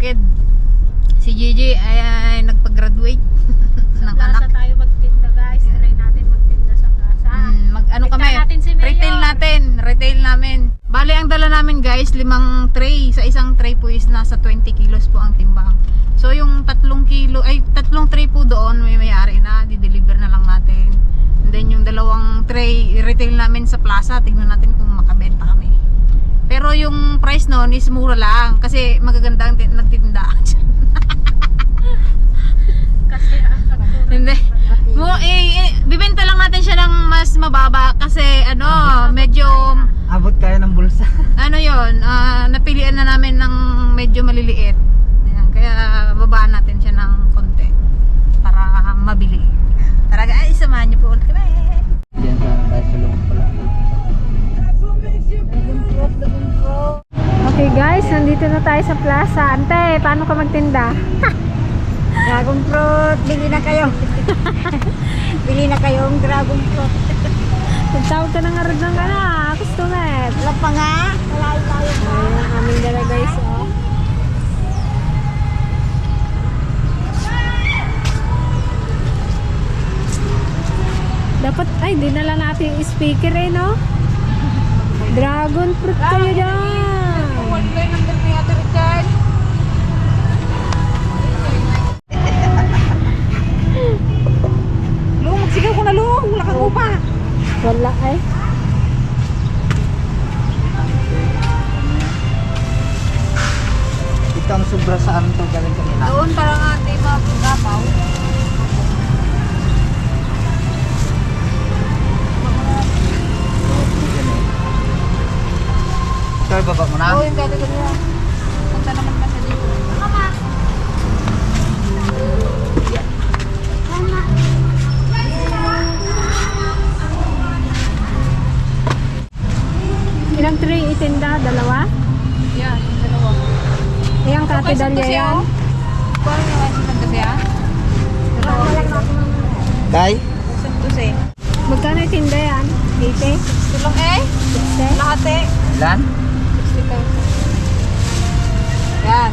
bukid. Si Gigi ay nagpag-graduate ng Plaza anak. tayo magtinda guys. Try natin magtinda sa plaza. Mag ano Bigyan kami, natin si Mayor. retail namin. Bale ang dala namin guys, 5 tray. Sa isang tray po is nasa 20 kilos po ang timbang. So yung 3 tray po doon may may-ari na, di-deliver na lang natin. And then yung 2 tray, retail namin sa plaza, tignan natin kung makabenta kami. Pero yung price noon is mura lang kasi magaganda ang nagtitinda. Kasi Hindi. Bibenta lang natin siya ng mas mababa kasi ano, medyo Abot kaya ng bulsa. ano yon, napilian na namin ng medyo maliliit. Ayan, kaya babaan natin siya ng konti para mabili. Tara guys, samahan niyo po ulit kami. Diyan sa tayo sa loob pala. Okay guys, nandito na tayo sa plaza. Ante, paano ka magtinda? Dragon fruit, bili na kayo. Bili na kayo ang dragon fruit. Magtawag ka ng arad ng customer. Wala pa nga. Malayo-layo pa. Ayan ang aming dala guys, oh. Dapat, ay, dinala natin yung speaker eh, no? Dragon fruit kayo dyan. Lung, magsigaw ko na lung, wala kang upa. Wala eh. Ito ang sobra sa ano to galing kanina. Doon parang ating mga pagapaw. Ito baba mo na. Oo, yung dati ko niya. Punta naman kasi dito. Ilang tray itinda? Dalawa? Yan, yung dalawa. Iyang katidalya yan. Parang yung asin kasi ah. Dalawa. Kay? Santos eh. Magkano itinda yan? 80? Ito lang eh. 60? Lahat eh. Ilan? 60,000. Yan.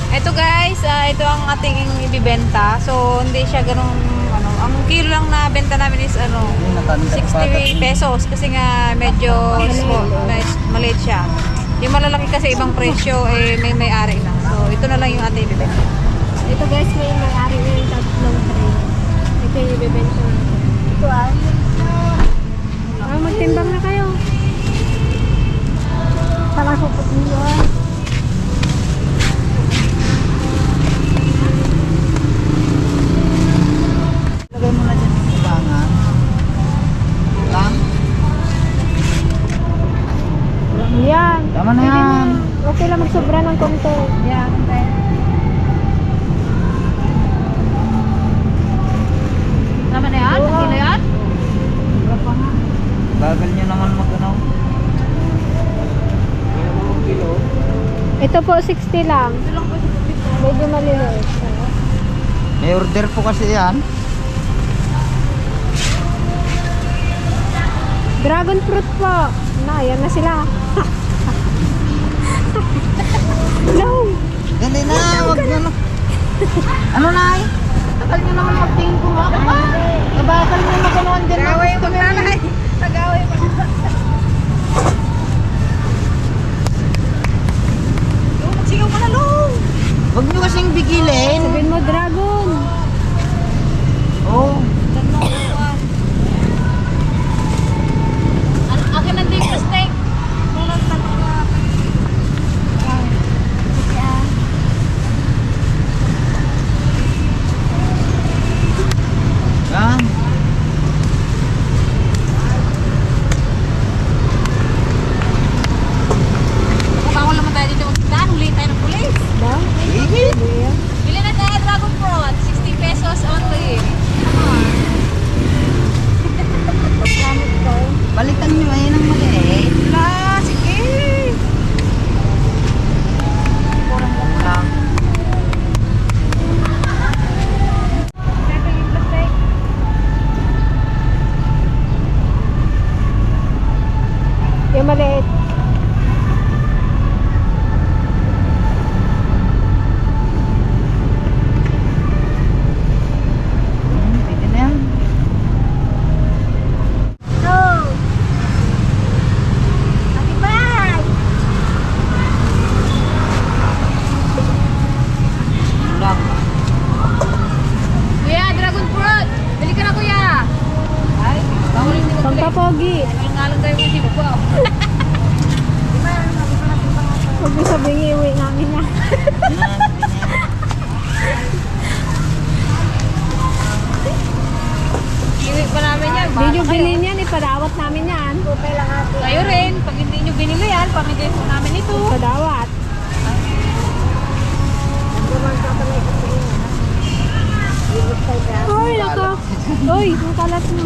Ito guys, ito ang ating ibibenta. So, hindi siya ganun, ano, ang kilo lang na benta namin is ano, Yung natanda 60 pesos kasi nga medyo small, maliit siya. Yung malalaki kasi ibang presyo eh may-ari na. So, ito na lang yung ating ibibenta. Ito guys, may may-ari na yung tatlong tray. Ito yung ibibenta natin. Ito ay. Magtimbang na kayo. Para kupot niyo. Lagay mo na dyan sa sibangan. Lang? Yan. Tama na yan. Okay lang magsobra ng konti. Yan, okay. Tama na yan? Oo. Kilo yan? Sobra pa nga. Bagal nyo naman mag-ano. Kilo. Ito po 60 lang. Ito lang po sa pupit ko. Medyo maliliit. May order po kasi yan. Dragon fruit po. Na, yan na sila. No. Dali na, wag nyo na. Ano na eh? Tagal nyo naman magtingin ko nga. Kabakal nyo na ganoon din. Tagaway yung maglalay. Tagaway yung maglalay. Lung, magsigaw ka na lung. Wag nyo kasing bigilin. Sabihin mo, dragon. Oo. Akin ang din sa steak. Kulang tanong na. Yan. Bawal naman tayo dito magtindahan. Huli tayo ng pulis. Ba? Sige. Yeah. Bili na tayo dragon fruit. 60 pesos only. Pagkamit ko. Balitan nyo ayun ang maliit. La, sige. Lang. Yung maliit. Huwag mo sabihin iuwi namin yan. Iwi pa namin yan. Hindi nyo bilhin yan, ipadawat namin yan. Okay lang ate. Kayo rin, pag hindi nyo binili yan, pamigay po namin ito. Ipadawat. Naman ka pala ito yun. Uy, nako. Uy, ang kalat mo.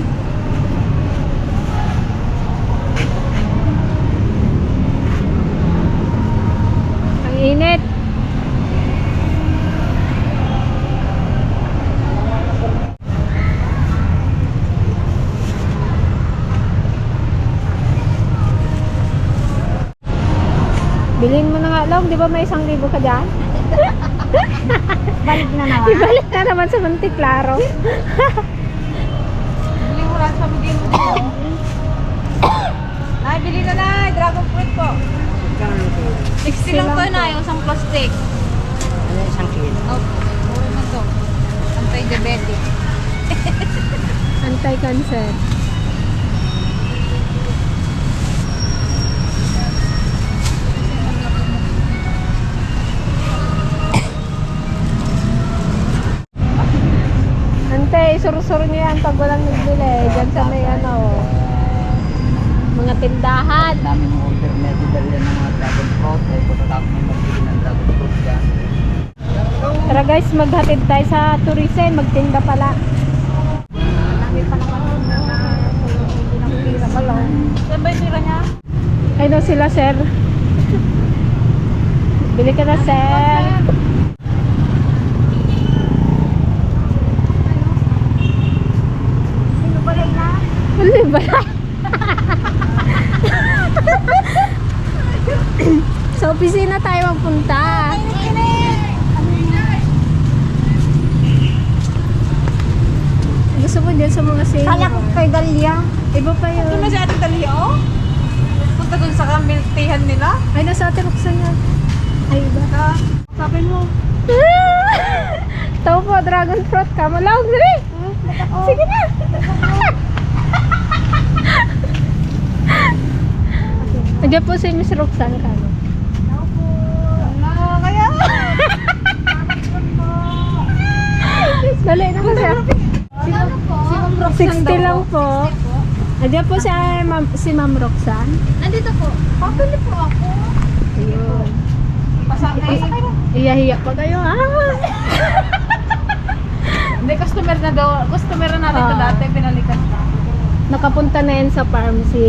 Ang init. Bilhin mo na nga lang, di ba may 1,000 ka dyan? Balik na naman. Ibalik na naman sa Monteklaro. Bili mo lang, pamigay mo dito. Nay, bili na na, dragon fruit po. 60 lang to na, yung isang plastic. Ano isang kilo? Oh, puro na to. Anti-diabetic. Anti-cancer. Ante, isuro-suro niyo yan pag walang nagbili. Diyan sa may mga tindahan. Namin yung order na didali ng mga dragon fruit. Ay pagkatapos may magbili ng dragon fruit dyan. Tara guys, maghatid tayo sa tourism. Magtinda pala. Marami pa naman yun na hindi na pira pa lang. Saan ba yung tira niya? Ay no sila, sir. Bili ka na, sir. Sino balik na? Wala ba? Sa opisina tayo magpunta. Gusto mo dyan sa mga senior? Kala ko kay Dalia. Iba pa yun. Doon na si Ate Talia, oh. Punta doon sa kamiltihan nila. Ay, nasa Ate Roxanne yan. Ay, iba. Sabi mo. Tao po, dragon fruit ka. Malawag na rin. Sige na. Andiyan po si Miss Roxanne ka. Wala, kaya. Dali na kasi. 60 lang po. Andiyan po si Ma'am Roxanne. Nandito po. Pabili po ako. Ayun. Pasakay. Iya-hiya pa kayo. Hindi, customer na daw. Customer na natin ito dati. Pinalikan pa. Nakapunta na yan sa farm si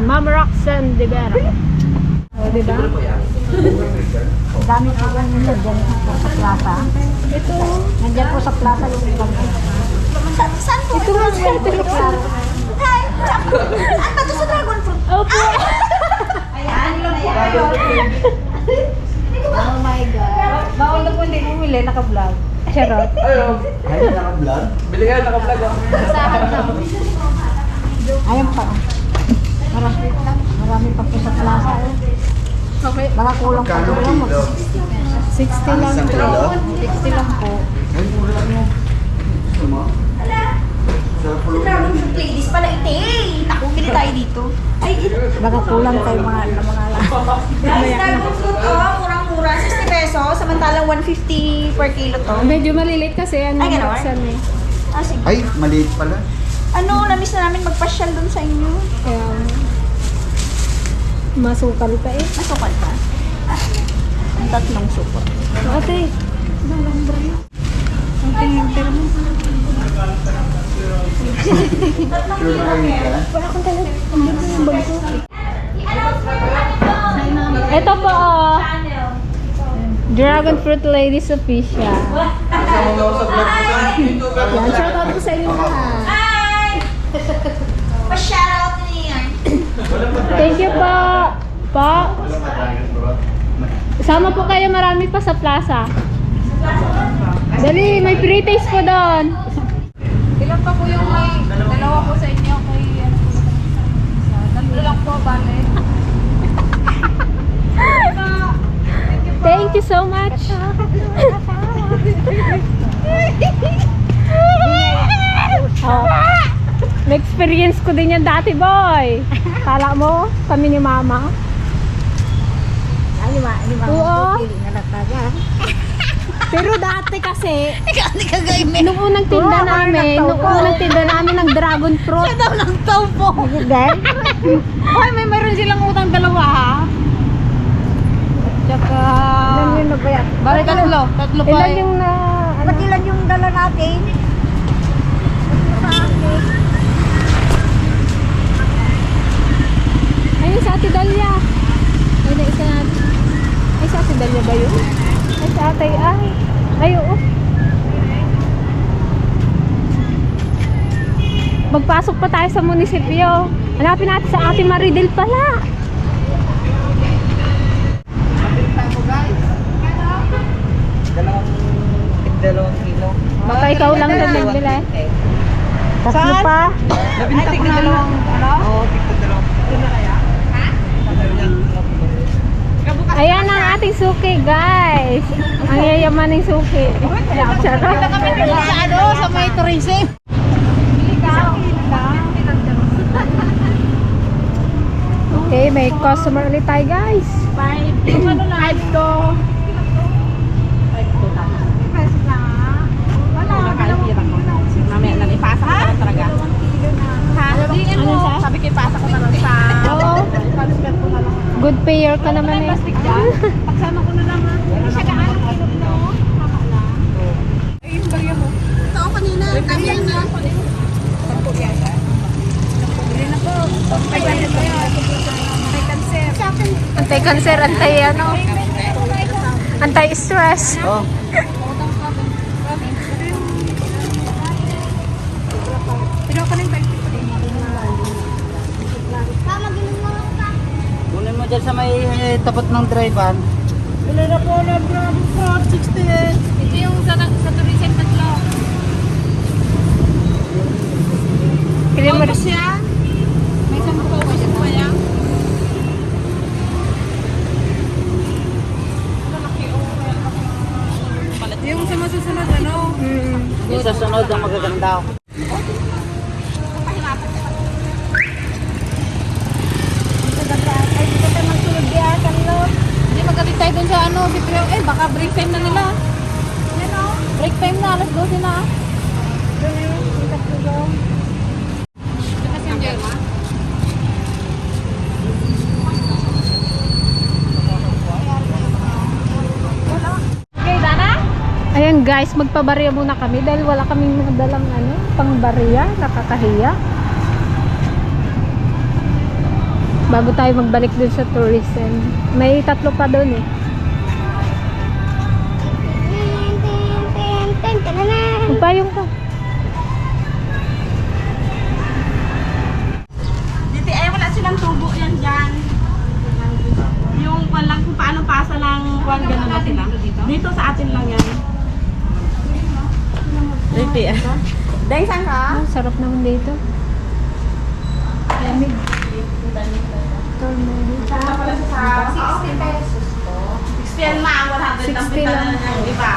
Ma'am Roxanne de Vera. O, diba? Dami po yan nyo dyan po sa plaza. Ito. Nandyan po sa plaza yung ibang. Saan po? Ito nga si Ate Roxanne. Hi! Saan ba ito sa dragon fruit? Opo. Ayan, lang po kayo. Oh my God. Bawal na po hindi bumili. Naka-vlog. Charot. Ay, naka-vlog? Bili kayo, naka-vlog ako. Ayan pa. Marami pa po sa plaza. Okay. Baka kulang pa po lang. 60 lang po. 60 lang po. Ay, mura lang mo. Gusto mo? Sa pulo. Ladies pala ito eh. Naku, bili tayo dito. Ay, baka kulang tayo mga lang. Guys, dragon fruit murang-mura. 60 pesos. Samantalang 150 per kilo to. Medyo malilit kasi yan Ay, Ma'am ganon? Roxanne eh. Ah, sige. Ay, maliit pala. Ano, namiss na namin magpasyal dun sa inyo. Kaya masukal pa eh. Nasukal pa. Ang tatlong supot. Ate, Ang tingin mo. Sure na kayo ka? wala akong talaga. Ang liit ng bag ko. Ito po oh. Dragon Fruit Ladies Official. Kasama mo ako sa vlog ko sa YouTube. Yan, shout out ko sa inyo lahat. Hi! Pa-shoutout niya. Thank you po. Po. Sama po kayo marami pa sa plaza. Dali, may free taste po doon. Ilan pa po yung may dalawa po sa inyo kay ano po sa tatlo lang po bale. Thank you so much. Oh, na-experience ko din yan dati, boy. Kala mo, kami ni mama. Ay, Pero dati kasi, Ikaw, hindi ka gaimin. nung unang tinda namin ng dragon fruit. Daw ng taupo. Guys, Ay, meron silang utang dalawa ha. Tsaka... Ilan yun na ba yan? Bali, tatlo pa ilan eh. yung na... Ano? Ba't ilan yung dala natin? Ayun sa Ate Dalia. Ay, na isa natin. Ay, sa Ate Dalia ba yun? Ay, sa Atay ay. Ay, oo. Magpasok pa tayo sa munisipyo. Hanapin natin sa Ate Maridel pala. Dalawang kilo. Baka ikaw lang din nagbili. Tatlo pa? Nabinta ko na dalawang, ano? Oo, tigto dalawang. Ito na kaya? Ha? Ayan ang ating suki, guys. Ang yayamaning suki. Charot. Kami dito sa ano, sa may tourism. Okay, may customer ulit tayo, guys. 5 to. Mamaya na ipasa ko na talaga. Ano sa? Sabi ko ipasa ko na lang sa... Oo. Good payer ka naman eh. Pagsama ko na lang ha. Hindi siya gaano kilo no? Tama lang. Ay, yung bagyo mo. Ito ako kanina. Kaya niya. Sampo yata. Bili na po. May kanser po yan. May kanser. Anti-cancer, anti-ano. Anti-stress. Oh. Kunin mo dyan sa may tapat ng drive-an. Wala na po na grabe po, 60 eh. Ito yung sa tourism tatlo. Pili mo rin. siya? May isang po ba siya pa yan? Yung sa masusunod ano? Yung sa sunod ang magaganda. Hindi, magalit tayo dun sa ano, si Trio. Eh, baka break time na nila. Break time na, alas 12 na. Ito passenger. Okay, Dana? Ayan guys, magpabarya muna kami dahil wala kaming nadalang ano, pangbarya, nakakahiya. Bago tayo magbalik dun sa tourism. May 3 pa dun eh. Magpayong ka. Dito ay wala silang tubo yan dyan. Yung walang kung paano pasa ng kwan gano'n na sila. Dito sa atin lang yan. Dito eh. Dahil saan ka? Oh, sarap naman dito. Lamig. Sa 60 pesos po. 60 yan na, 100 ang 60 pinta lang. na ng iba.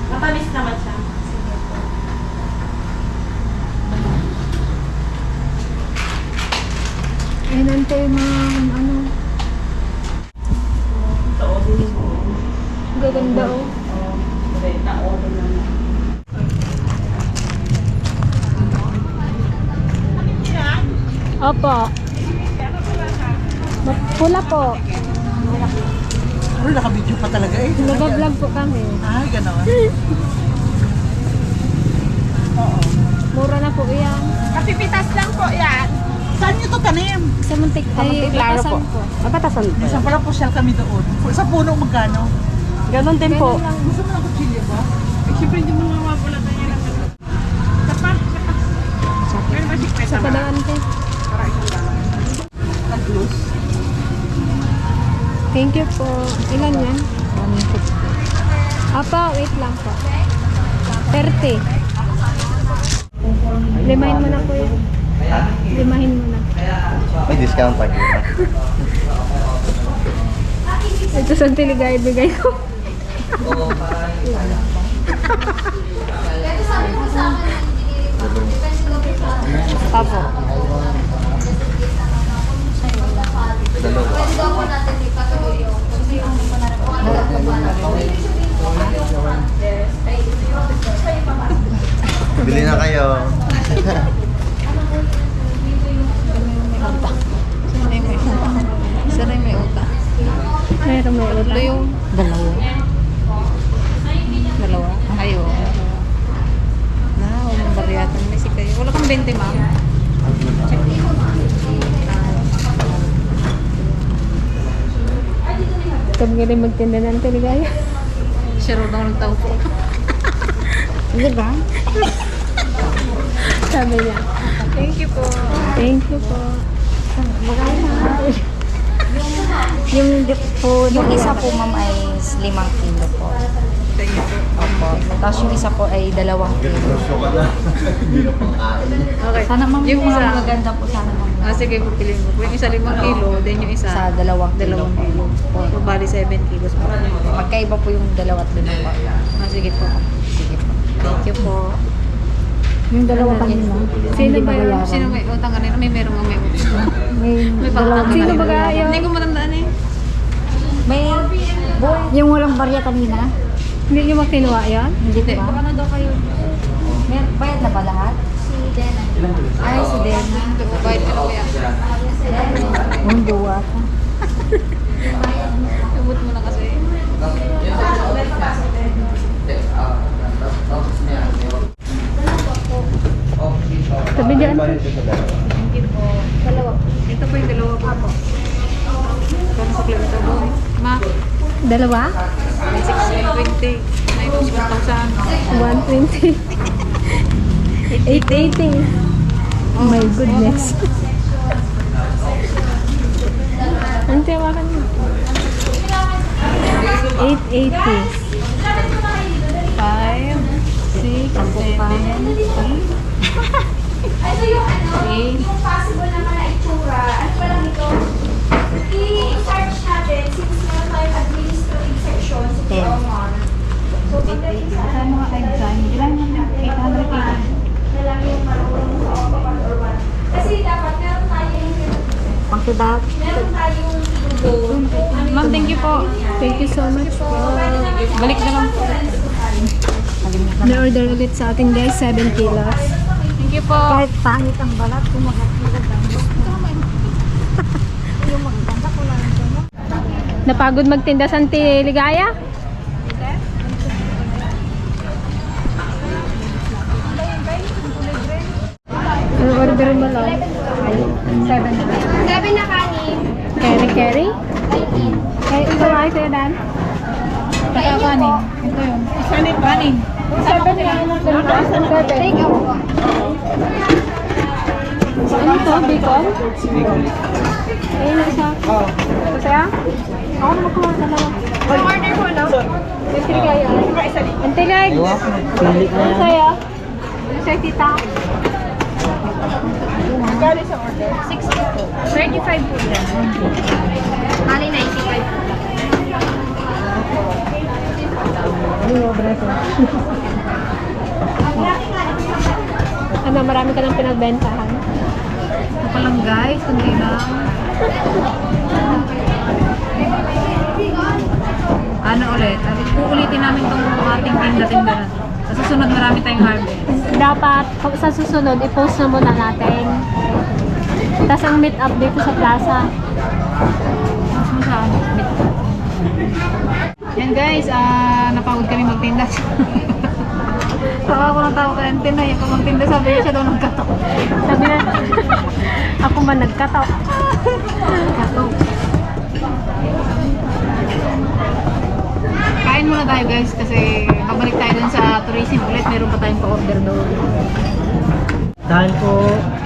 Matamis naman siya. Ayan ante, mga ano. Gaganda oh. Opo. Pula po. Ano, naka-video pa talaga eh. Nag-vlog po kami. Ay, gano'n. Mura na po yan. Kapipitas lang po yan. Saan nyo to tanim? Sa muntik ay batasan po. Mapatasan po. Minsan pala po siya kami doon. Sa puno magkano? Ganon din po. Ganun lang. Gusto mo ng kutsilyo ba? Eh, siyempre hindi mo mawawala na yan. Sapa. Pero ba si Kweta Sa ba? padaan te. Para isang dalawa. Nag-loose. Thank you po. Ilan yan? 150. Apa, wait lang po. 30. Limahin mo na po yan. Limahin mo na. May discount pa yun. Ito sa tiligay bigay ko. Apo. Dalawa. Bili na kayo. Sana yung may uta. Meron may Tatlo utang. yung... Dalawa. Dalawa? Ayo. Na, umang bariyatan. May si kayo. Wala kang 20, ma'am. Ikaw galing magtinda ng teligaya. Siya rin ako nagtaupo. Di ba? Sabi niya. Thank you po. Thank you po. Yung isa po ma'am ay 5 kilo po. Thank you po. Opo. Tapos yung isa po ay 2 kilo. Okay. Sana ma'am Yung yung mga isa- magaganda po sana ma'am. Sige, pupiliin mo. Yung isa 5 kilo, then yung isa Sa 2 kilo. 2 kilo. So, bali 7 kilos po. Magkaiba po yung 2 at 5 po. Sige po. Sige po. Thank you po. Yung dalawa kanina. Sino ba yun? Sino may utang kanina? May meron nga may utang. May pakatang Sino kanina. ba kaya? Hindi ko matandaan eh. May boy. Yung walang barya kanina? Hindi nyo magkinuha yan? Hindi Hindi. ba? Baka na daw kayo. May bayad na ba lahat? Ay, si Dena. Bayad ka na kuya. Yung duwa. Sabot mo na kasi. Sabi dyan. Thank you po. Dalawa. Ito po yung dalawa po. Kano sa kilometer boy? Ma, Dalawa? may 620. May 1,000. 120. 880. Oh my goodness. Ang tiyawakan mo. 880. 5, 6, 7, 8. Ano yung yung possible naman na itsura? Ano ba lang ito? I-search natin since meron tayong administrative section sa POMR. So, pagdating sa mga exam, ilan naman 800 na lang yung marunong sa OPAPAN or what. Kasi dapat meron tayong Pangkibat. meron tayong Ma'am, thank you po. Thank you so much po. Balik na lang po. Na-order ulit sa atin guys, 7 kilos. Thank you po. Kahit pangit ang balat, kumagat-magat ang Napagod magtinda sa Ligaya? Ano order mo lang? 7 na kanin. Keri? Kaya ito nga ito yan. Kaya kanin. Ito yun. Kanin. Kanin. 7 yan. 7. Take out po. Ano to? Bacon? Ayun na isa. Ito saya? Ako na magkuha sa dalawa. Order po, no? Yung Ligaya. Ang tilig. Ano saya? Ano saya tita? Magkano sa order? 60 po. 35 po yan. Mali 95 po. Ano, marami ka nang pinagbentahan. Ito pa lang guys. Kundi lang. Ano ulit? Uulitin namin itong ating tinda-tinda na to. Sa susunod marami tayong harvest. Dapat, sa susunod, i-post na muna natin. Tapos ang meet up dito sa plaza. Mas mo sa ano? Yan guys, napagod kami magtinda. Tawa ko ng tao kay Antina. Yung magtinda sabi niya siya daw nagkatok. Sabi na, ako man nagkatok. Katok. Kain muna tayo guys kasi babalik tayo dun sa tourism ulit. Meron pa tayong pa-order doon. Dahil po,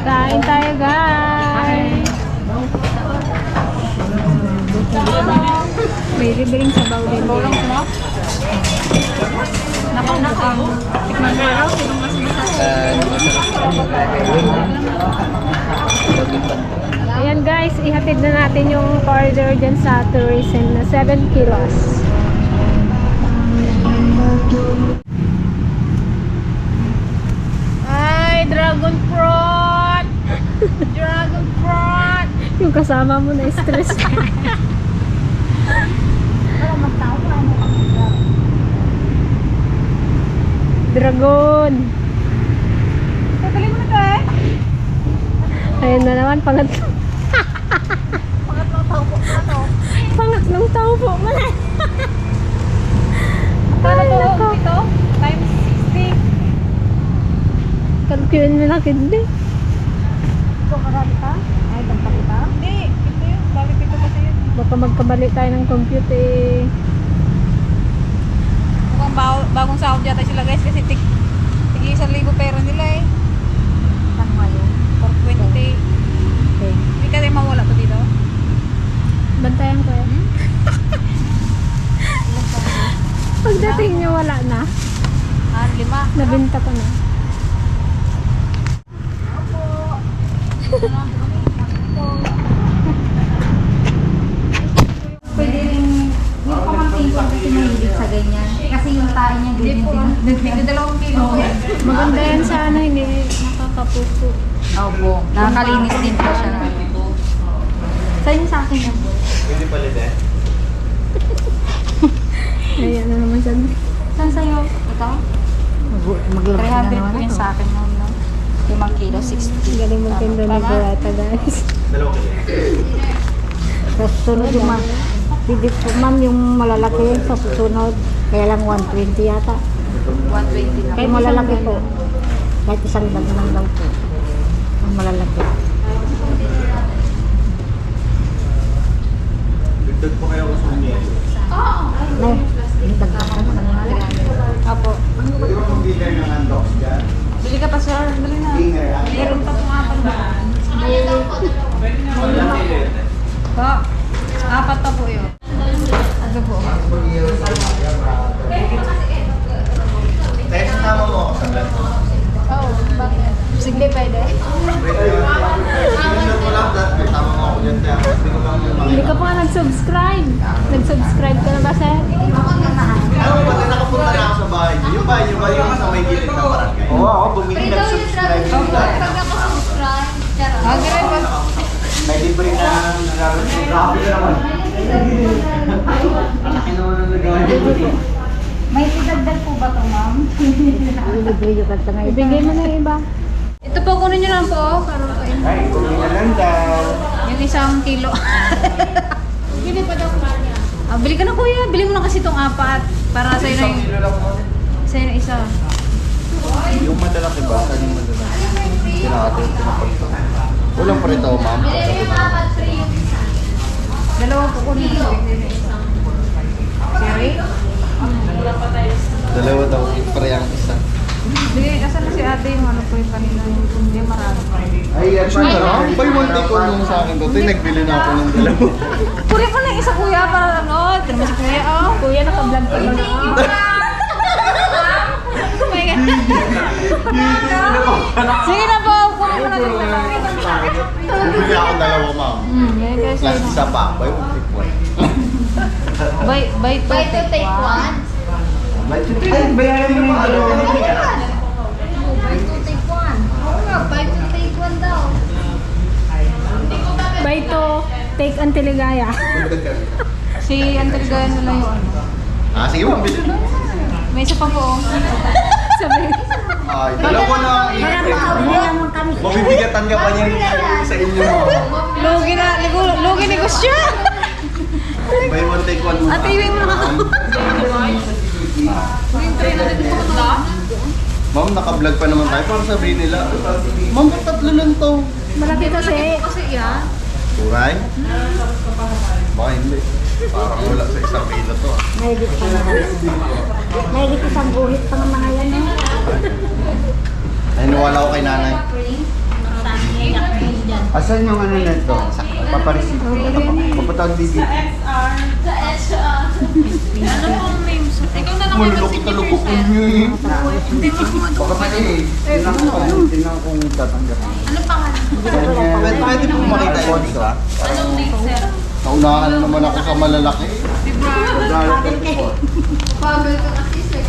Kain tayo, guys. May libreng sabaw din. Bolong mo? Nakang. Tikman mo raw. Sinong mas Ayan guys, ihatid na natin yung order dyan sa tourism na 7 kilos. Ay, dragon fruit! Dragon fruit! Yung kasama mo na stress. Dragon. Dali mo na to eh. Ayun na naman, pangatlong pangatlong tao po. Kano to dito? Times 60. Kalkuyan mo lang hindi. Ito karami ka? Ay, tagpa kita? Hindi. Ito yun. Balik ito kasi yun. Baka magkamali tayo ng computer eh. Mukhang bagong sahod yata sila guys kasi tig 1,000 pera nila eh. Saan mo yun? 420. Okay. Hindi ka rin mawala to dito. Bantayan ko eh. Pagdating niyo wala na. 5. Nabenta ko na. Pwede rin, yung pamangkin ko kasi mahilig sa ganyan. Kasi yung tayo niya ganyan din. Nagtigil 2 kilo. Maganda yan sana, hindi nakakapupo. Opo, nakakalinis din po siya. Sa'yo sa akin yan po. Pwede palit eh. Ayan na naman siya. Saan sa'yo? Ito? Maglabas 300 po yun sa akin noon, no? 5 kilo, 60. Galing magtinda ni Burata, guys. Dalawa kilo. Sa susunod yung bibig po ma'am yung malalaki sa susunod. Kaya lang 120 yata. 120 lang. Kahit malalaki po. Kahit isang bag lang daw po. Ang malalaki. Dagdag po kayo sa niya. Nay, yung dagdag ka sa mga. Apo. Pwede mo kong dealer ng undox dyan? Bili ka pa sir. Dali na. Dinger. Meron pa pong 4 ba? Po. 4 pa po yun. Ano po? Tayo kasama mo ako sa vlog. Oo. Bakit? Sige, pwede. Sinunod mo lang dahil kasama mo ako dyan. Kaya hindi ko lang yung Hindi ka pa nga nag-subscribe. Nag-subscribe ka na ba, sir? Ano ba? Nakapunta na ako sa bahay niyo. Yung bahay niyo ba yung sa may gilid ng barangay? Oo, ako bumili nag-subscribe. Ah, dire ba? May libre na grabe na naman. Laki naman ang nagawa niyo. May tidagdag po ba ito, ma'am? Libre yung kanta ngayon. Ibigay mo na yung iba. Ito po, kunin nyo lang po. Para kayo. Ay, kunin na lang daw. Yung 1 kilo. Bili pa daw niya. Ah, bili ka na kuya. Bili mo na kasi itong 4. Para sa'yo na yung... Kilo lang mo. Sa'yo na isa. Yung madalaki ba? Saan yung madalaki? Pinakatin, pinapagto. Walang pa rin ito, ma'am. Dalawa po kunin mo. Sorry? Dalawa daw, parehang isa. Bili, asan na si ate yung ano po yung kanina yung hindi marami pa. Ay, yan siya na. Buy one take one yung sa akin to. Ito yung nagbili na ako ng dalawa. Kunin ko na isa kuya para ano. Ito naman si kuya oh. Kuya, naka-vlog ka ba? Oh my God. Sige na po. Kunin mo na ito. Bumili ako dalawa, ma'am. Yan guys. Plus isa pa. Buy one take one. Buy to take one. Ay, bayaran mo yung dalawa. Buy to take ang Teligaya. Si Antelgayan na lang yung ano. Ah, sige, mabili na. May isa pa po. Oh. Sabi, Ay, dalawa na ang mabibigatan ka pa niyan sa inyo. Lugi negosyo. Buy one take one muna. Ate, iwi mo na ako. Yung 300 po ito. Ma'am, naka-vlog pa naman tayo para sabihin nila. Ma'am, ba't 3 lang to? malaki kasi. Kasi yan. Turay? Baka hindi. Parang wala sa isang kilo to. Mahilig pa naman. Mahilig isang guhit pa ng mga yan. Ay, nawala ko kay nanay. Asan yung ano na ito? Papareceive. Papatawag dito. Ano pong names? Ikaw na lang Malulok talukok ko niyo eh. Baka pa eh. Tinan ko kung tatanggapin. Ano pangalan? Pwede po makita yun dito ah. Anong name, sir? Naunahan naman ako sa malalaki. Pagal ka kasi, sir.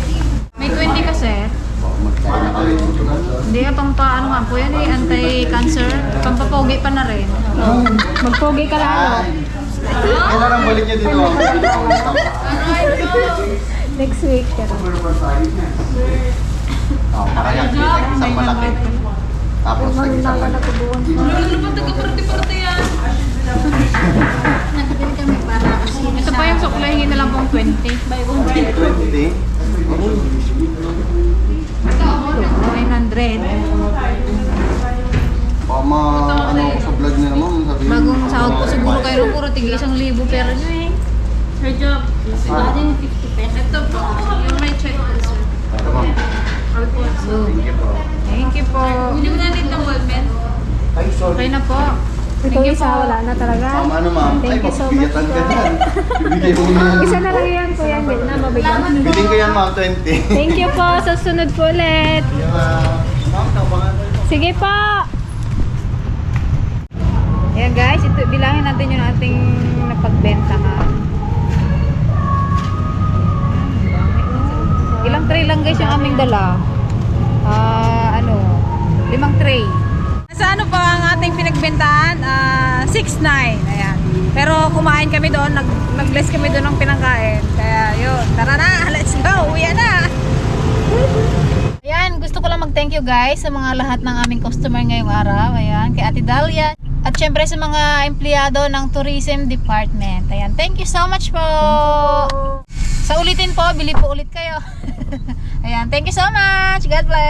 May 20 ka, sir. Magkano ka rin ito? Hindi, pang paano nga po yan eh. Anti-cancer. Pampapogi pa na rin. Magpogi ka lalo. Kailan ang balik niya dito? Next week. Oh, makakakita isang malaki. Tapos nag-isa lang. Nagpili kami para kasi Ito pa yung suklay, hingin na lang pong 20. 20. 900. Baka ano ako sa vlog nila ma'am, sabihin. Bagong sahod po siguro kayo puro tig 1,000 pero nyo eh. Her job. Ah, Ito po, yung may check po, sir. ito ma'am. Alfonso. Thank you po. Thank you po. Hindi mo natin ng wall pen. Ay, sorry. Okay na po. Ito isa, wala na talaga. Ma'am, ano ma'am? Ay, Thank you so much magbibigatan ka po. dyan. Bibigay mo na. Isa na lang yan, Kuya Angel, na mabigyan. Biling ko yan ma'am, 20. Thank you po. Sa sunod po ulit. Ma'am, tabangan ko ito. Sige po. Ayan guys, ito bilangin natin yung ating napagbenta ha. Ilang tray lang guys yung aming dala. 5 tray. Sa ano pa ang ating pinagbentahan? 6.9. Ayan. Pero kumain kami doon, nag-less kami doon ng pinangkain. Kaya yun, tara na, let's go, uwi na. Ayan, gusto ko lang mag-thank you guys sa mga lahat ng aming customer ngayong araw. Ayan, kay Ate Dalia. At syempre sa mga empleyado ng Tourism Department. Ayan, thank you so much po. Sa ulitin po, bili po ulit kayo. Ayan, thank you so much. God bless.